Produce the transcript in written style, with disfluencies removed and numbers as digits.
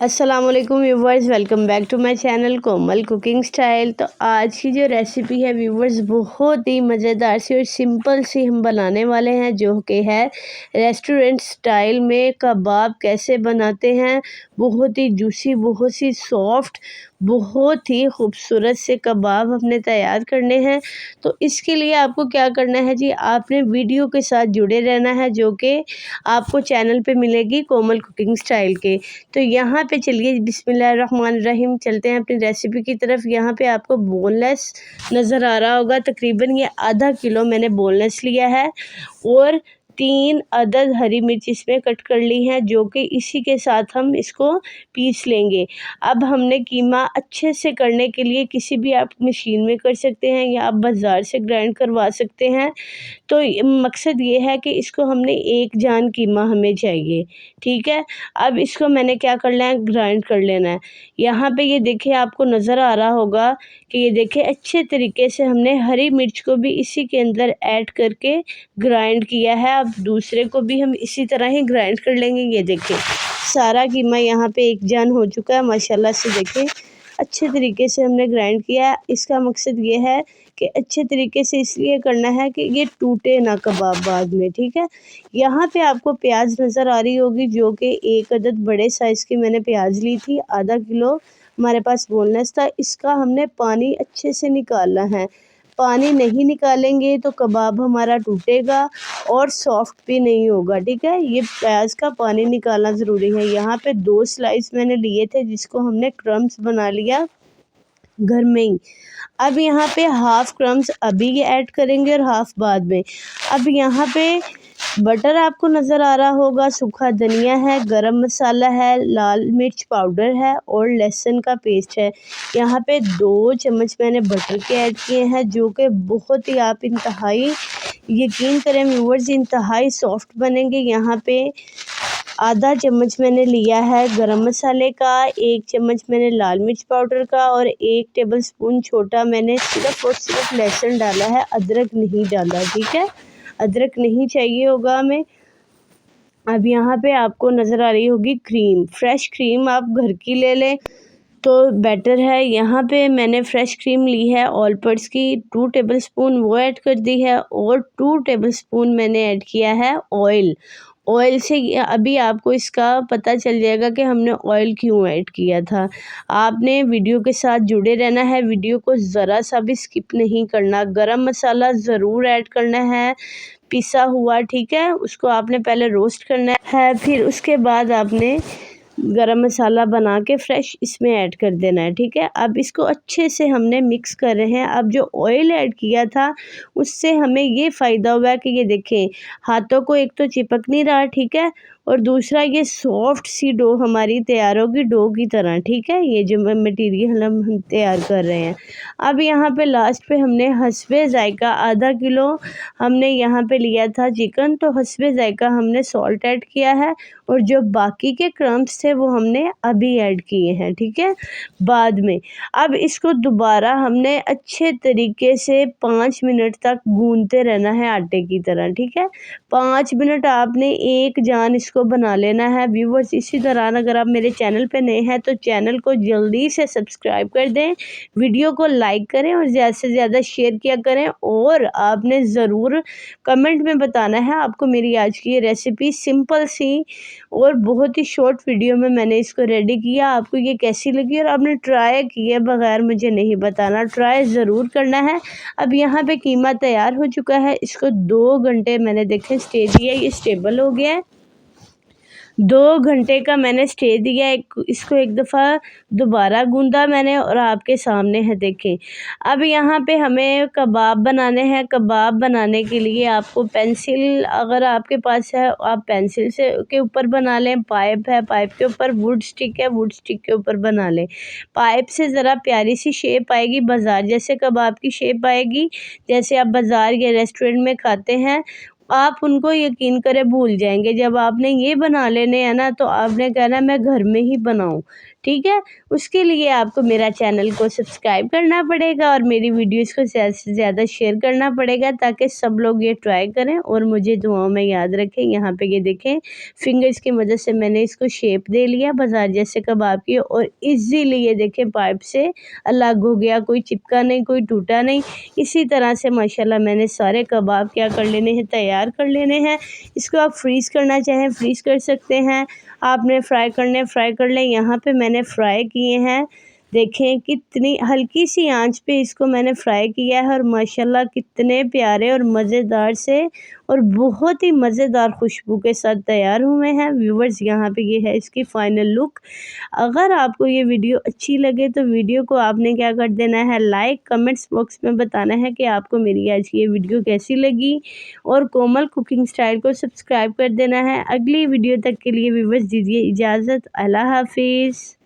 अस्सलामुअलैकुम viewers, welcome back to my channel Komal cooking style. तो आज की जो रेसिपी है व्यूवर्स बहुत ही मज़ेदार सी और सिंपल सी हम बनाने वाले हैं, जो कि है रेस्टोरेंट स्टाइल में कबाब कैसे बनाते हैं। बहुत ही जूसी, बहुत सी सॉफ्ट, बहुत ही खूबसूरत से कबाब हमने तैयार करने हैं। तो इसके लिए आपको क्या करना है जी, आपने वीडियो के साथ जुड़े रहना है, जो कि आपको चैनल पे मिलेगी कोमल कुकिंग स्टाइल के। तो यहाँ पे चलिए बिस्मिल्लाहिर्रहमानिर्रहीम चलते हैं अपनी रेसिपी की तरफ। यहाँ पे आपको बोनलेस नज़र आ रहा होगा, तकरीबन ये आधा किलो मैंने बोनलेस लिया है और 3 अदद हरी मिर्च इसमें कट कर ली है, जो कि इसी के साथ हम इसको पीस लेंगे। अब हमने कीमा अच्छे से करने के लिए किसी भी आप मशीन में कर सकते हैं या आप बाज़ार से ग्राइंड करवा सकते हैं। तो मकसद ये है कि इसको हमने एक जान कीमा हमें चाहिए, ठीक है। अब इसको मैंने क्या करना है, ग्राइंड कर लेना है। यहाँ पे ये देखिए, आपको नज़र आ रहा होगा कि ये देखिए अच्छे तरीके से हमने हरी मिर्च को भी इसी के अंदर ऐड करके ग्राइंड किया है। अब दूसरे को भी हम इसी तरह ही ग्राइंड कर लेंगे। ये देखिए सारा कीमा यहाँ पे एक जान हो चुका है माशाल्लाह से। देखिए अच्छे तरीके से हमने ग्राइंड किया है। इसका मकसद ये है कि अच्छे तरीके से इसलिए करना है कि ये टूटे ना कबाब बाद में, ठीक है। यहाँ पे आपको प्याज नज़र आ रही होगी, जो कि एक अदद बड़े साइज़ की मैंने प्याज ली थी। आधा किलो हमारे पास बोनलेस था। इसका हमने पानी अच्छे से निकालना है। पानी नहीं निकालेंगे तो कबाब हमारा टूटेगा और सॉफ्ट भी नहीं होगा, ठीक है। ये प्याज का पानी निकालना ज़रूरी है। यहाँ पे 2 स्लाइस मैंने लिए थे, जिसको हमने क्रम्स बना लिया घर में ही। अब यहाँ पे हाफ़ क्रम्स अभी ऐड करेंगे और हाफ़ बाद में। अब यहाँ पे बटर आपको नज़र आ रहा होगा, सूखा धनिया है, गरम मसाला है, लाल मिर्च पाउडर है और लहसुन का पेस्ट है। यहाँ पे 2 चम्मच मैंने बटर के ऐड किए हैं, जो कि बहुत ही आप इंतहाई यकीन करें व्यूअर्स, इंतहाई सॉफ्ट बनेंगे। यहाँ पे आधा चम्मच मैंने लिया है गरम मसाले का, 1 चम्मच मैंने लाल मिर्च पाउडर का और 1 टेबलस्पून छोटा मैंने सिर्फ़ और सिर्फ लहसुन डाला है, अदरक नहीं डाला, ठीक है। अदरक नहीं चाहिए होगा हमें। अब यहाँ पे आपको नज़र आ रही होगी क्रीम, फ्रेश क्रीम आप घर की ले लें तो बेटर है। यहाँ पे मैंने फ़्रेश क्रीम ली है ऑलपर्स की, 2 टेबलस्पून वो ऐड कर दी है और 2 टेबलस्पून मैंने ऐड किया है ऑयल। ऑयल से अभी आपको इसका पता चल जाएगा कि हमने ऑयल क्यों ऐड किया था। आपने वीडियो के साथ जुड़े रहना है, वीडियो को ज़रा सा भी स्किप नहीं करना। गरम मसाला ज़रूर ऐड करना है, पिसा हुआ, ठीक है। उसको आपने पहले रोस्ट करना है, फिर उसके बाद आपने गरम मसाला बना के फ्रेश इसमें ऐड कर देना है, ठीक है। अब इसको अच्छे से हमने मिक्स कर रहे हैं। अब जो ऑयल ऐड किया था उससे हमें ये फ़ायदा हुआ कि ये देखें हाथों को एक तो चिपक नहीं रहा, ठीक है, और दूसरा ये सॉफ्ट सी डो हमारी तैयार होगी, डो की तरह, ठीक है। ये जो मटेरियल हम तैयार कर रहे हैं। अब यहाँ पे लास्ट पे हमने हस्बे ज़ायका आधा किलो हमने यहाँ पे लिया था चिकन, तो हस्बे ज़ायका हमने सॉल्ट ऐड किया है और जो बाकी के क्रम्स थे वो हमने अभी ऐड किए हैं, ठीक है, बाद में। अब इसको दोबारा हमने अच्छे तरीके से 5 मिनट तक गूंदते रहना है आटे की तरह, ठीक है। 5 मिनट आपने एक जान इसको बना लेना है व्यूवर्स। इसी दौरान अगर आप मेरे चैनल पे नए हैं तो चैनल को जल्दी से सब्सक्राइब कर दें, वीडियो को लाइक करें और ज़्यादा से ज़्यादा शेयर किया करें। और आपने ज़रूर कमेंट में बताना है आपको मेरी आज की ये रेसिपी सिंपल सी और बहुत ही शॉर्ट वीडियो में मैंने इसको रेडी किया, आपको ये कैसी लगी और आपने ट्राई किए बगैर मुझे नहीं बताना, ट्राई ज़रूर करना है। अब यहाँ पे कीमा तैयार हो चुका है, इसको 2 घंटे मैंने देखें स्टे दिया, ये स्टेबल हो गया है। 2 घंटे का मैंने स्टे दिया, इसको एक दफ़ा दोबारा गूंदा मैंने और आपके सामने है देखें। अब यहाँ पे हमें कबाब बनाने हैं। कबाब बनाने के लिए आपको पेंसिल अगर आपके पास है आप पेंसिल से के ऊपर बना लें, पाइप है पाइप के ऊपर, वुड स्टिक है वुड स्टिक के ऊपर बना लें। पाइप से ज़रा प्यारी सी शेप आएगी, बाज़ार जैसे कबाब की शेप आएगी, जैसे आप बाज़ार या रेस्टोरेंट में खाते हैं आप उनको यकीन करें भूल जाएँगे। जब आपने ये बना लेने हैं ना, तो आपने कहना मैं घर में ही बनाऊँ, ठीक है? उसके लिए आपको मेरा चैनल को सब्सक्राइब करना पड़ेगा और मेरी वीडियोज़ को ज़्यादा से ज़्यादा शेयर करना पड़ेगा, ताकि सब लोग ये ट्राई करें और मुझे दुआओं में याद रखें। यहाँ पे ये देखें, फिंगर्स की मदद से मैंने इसको शेप दे लिया बाज़ार जैसे कबाब की, और ईज़िली ये देखें पाइप से अलग हो गया, कोई चिपका नहीं, कोई टूटा नहीं। इसी तरह से माशाल्लाह मैंने सारे कबाब क्या कर लेने हैं, तैयार कर लेने हैं। इसको आप फ्रीज़ करना चाहें फ्रीज़ कर सकते हैं, आपने फ्राई करने फ्राई कर लें। यहाँ पे मैंने फ्राई किए हैं, देखें कितनी हल्की सी आंच पे इसको मैंने फ्राई किया है, और माशाल्लाह कितने प्यारे और मज़ेदार से और बहुत ही मज़ेदार खुशबू के साथ तैयार हुए हैं व्यूवर्स। यहाँ पे ये है इसकी फ़ाइनल लुक। अगर आपको ये वीडियो अच्छी लगे तो वीडियो को आपने क्या कर देना है, लाइक, कमेंट्स बॉक्स में बताना है कि आपको मेरी आज की ये वीडियो कैसी लगी, और कोमल कुकिंग स्टाइल को सब्सक्राइब कर देना है। अगली वीडियो तक के लिए व्यूवर्स दीजिए इजाज़त। अल्लाह हाफिज़।